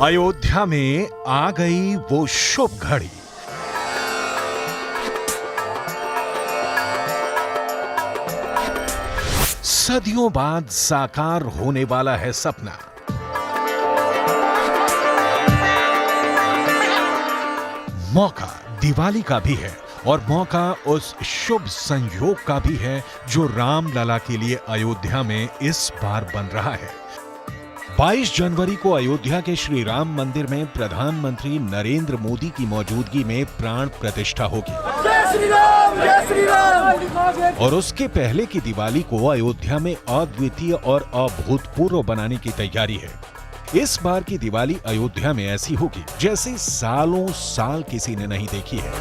अयोध्या में आ गई वो शुभ घड़ी। सदियों बाद साकार होने वाला है सपना। मौका दिवाली का भी है और मौका उस शुभ संयोग का भी है जो रामलला के लिए अयोध्या में इस बार बन रहा है। 22 जनवरी को अयोध्या के श्री राम मंदिर में प्रधानमंत्री नरेंद्र मोदी की मौजूदगी में प्राण प्रतिष्ठा होगी। जय श्री राम, जय श्री राम। और उसके पहले की दिवाली को अयोध्या में अद्वितीय और अभूतपूर्व बनाने की तैयारी है। इस बार की दिवाली अयोध्या में ऐसी होगी जैसे सालों साल किसी ने नहीं देखी है।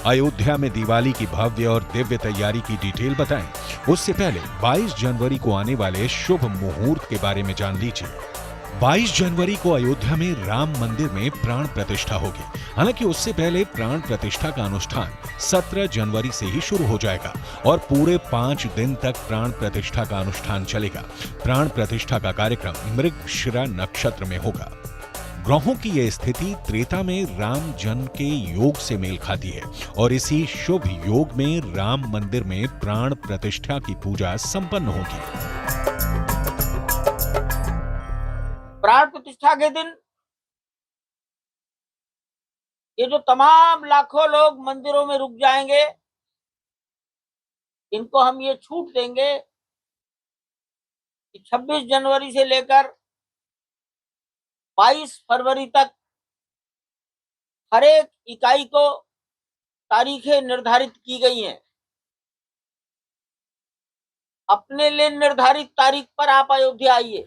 अयोध्या में दिवाली की भव्य और दिव्य तैयारी की डिटेल बताएं, उससे पहले 22 जनवरी को आने वाले शुभ मुहूर्त के बारे में जान लीजिए। 22 जनवरी को अयोध्या में राम मंदिर में प्राण प्रतिष्ठा होगी। हालांकि उससे पहले प्राण प्रतिष्ठा का अनुष्ठान 17 जनवरी से ही शुरू हो जाएगा और पूरे 5 दिन तक प्राण प्रतिष्ठा का अनुष्ठाान चलेगा। प्राण प्रतिष्ठा का कार्यक्रम मृगशिरा नक्षत्र में होगा। ग्रहों की यह स्थिति त्रेता में राम जन्म के योग से मेल खाती है और इसी शुभ योग में राम मंदिर में प्राण प्रतिष्ठा की पूजा संपन्न होगी। प्राण प्रतिष्ठा के दिन ये जो तमाम लाखों लोग मंदिरों में रुक जाएंगे, इनको हम ये छूट देंगे कि 26 जनवरी से लेकर 22 फरवरी तक हर एक इकाई को तारीखें निर्धारित की गई हैं। अपने लिए निर्धारित तारीख पर आप अयोध्या आइए।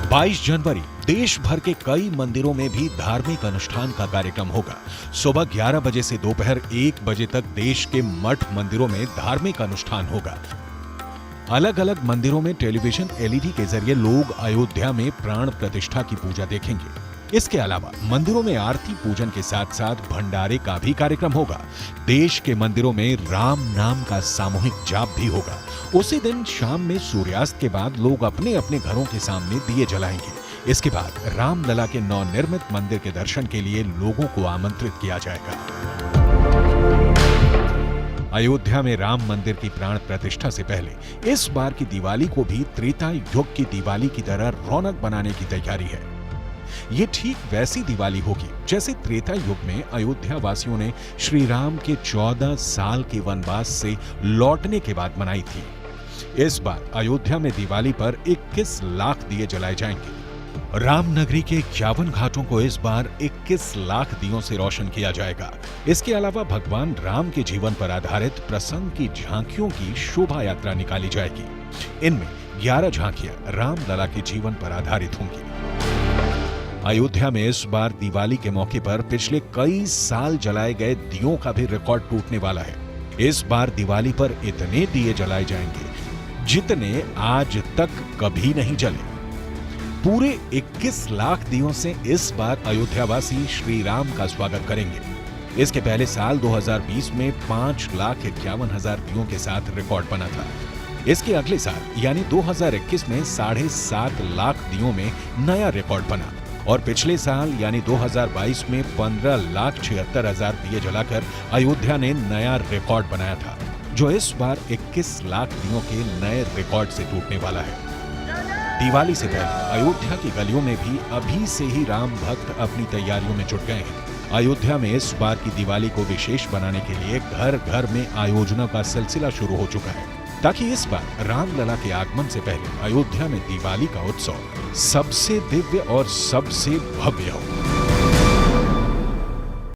22 जनवरी देश भर के कई मंदिरों में भी धार्मिक अनुष्ठान का कार्यक्रम होगा। सुबह 11 बजे से दोपहर 1 बजे तक देश के मठ मंदिरों में धार्मिक अनुष्ठान होगा। अलग अलग मंदिरों में टेलीविजन LED के जरिए लोग अयोध्या में प्राण प्रतिष्ठा की पूजा देखेंगे। इसके अलावा मंदिरों में आरती पूजन के साथ साथ भंडारे का भी कार्यक्रम होगा। देश के मंदिरों में राम नाम का सामूहिक जाप भी होगा। उसी दिन शाम में सूर्यास्त के बाद लोग अपने अपने घरों के सामने दिए जलाएंगे। इसके बाद रामलला के नवनिर्मित मंदिर के दर्शन के लिए लोगों को आमंत्रित किया जाएगा। अयोध्या में राम मंदिर की प्राण प्रतिष्ठा से पहले इस बार की दिवाली को भी त्रेता युग की दिवाली की तरह रौनक बनाने की तैयारी है। ये ठीक वैसी दिवाली होगी जैसे त्रेता युग में अयोध्या वासियों ने श्री राम के 14 साल के वनवास से लौटने के बाद मनाई थी। इस बार अयोध्या में दिवाली पर 21 लाख दिए जलाए जाएंगे। रामनगरी के 51 घाटों को इस बार 21 लाख दियों से रोशन किया जाएगा। इसके अलावा भगवान राम के जीवन पर आधारित प्रसंग की झांकियों की शोभा यात्रा निकाली जाएगी। इनमें 11 झांकियां रामलला के जीवन पर आधारित होंगी। अयोध्या में इस बार दिवाली के मौके पर पिछले कई साल जलाए गए दियों का भी रिकॉर्ड टूटने वाला है। इस बार दिवाली पर इतने दिए जलाए जाएंगे जितने आज तक कभी नहीं जले। पूरे 21 लाख दियों से इस बार अयोध्यावासी श्री राम का स्वागत करेंगे। इसके पहले साल 2020 में 5,51,000 दियों के साथ रिकॉर्ड बना था। इसके अगले साल यानी 2021 में 7.5 लाख दियों में नया रिकॉर्ड बना और पिछले साल यानी 2022 में 15,76,000 दिए जलाकर अयोध्या ने नया रिकॉर्ड बनाया था, जो इस बार 21 लाख दियों के नए रिकॉर्ड से टूटने वाला है। दिवाली से पहले अयोध्या की गलियों में भी अभी से ही राम भक्त अपनी तैयारियों में जुट गए हैं। अयोध्या में इस बार की दिवाली को विशेष बनाने के लिए घर घर में आयोजनों का सिलसिला शुरू हो चुका है, ताकि इस बार रामलला के आगमन से पहले अयोध्या में दिवाली का उत्सव सबसे दिव्य और सबसे भव्य हो।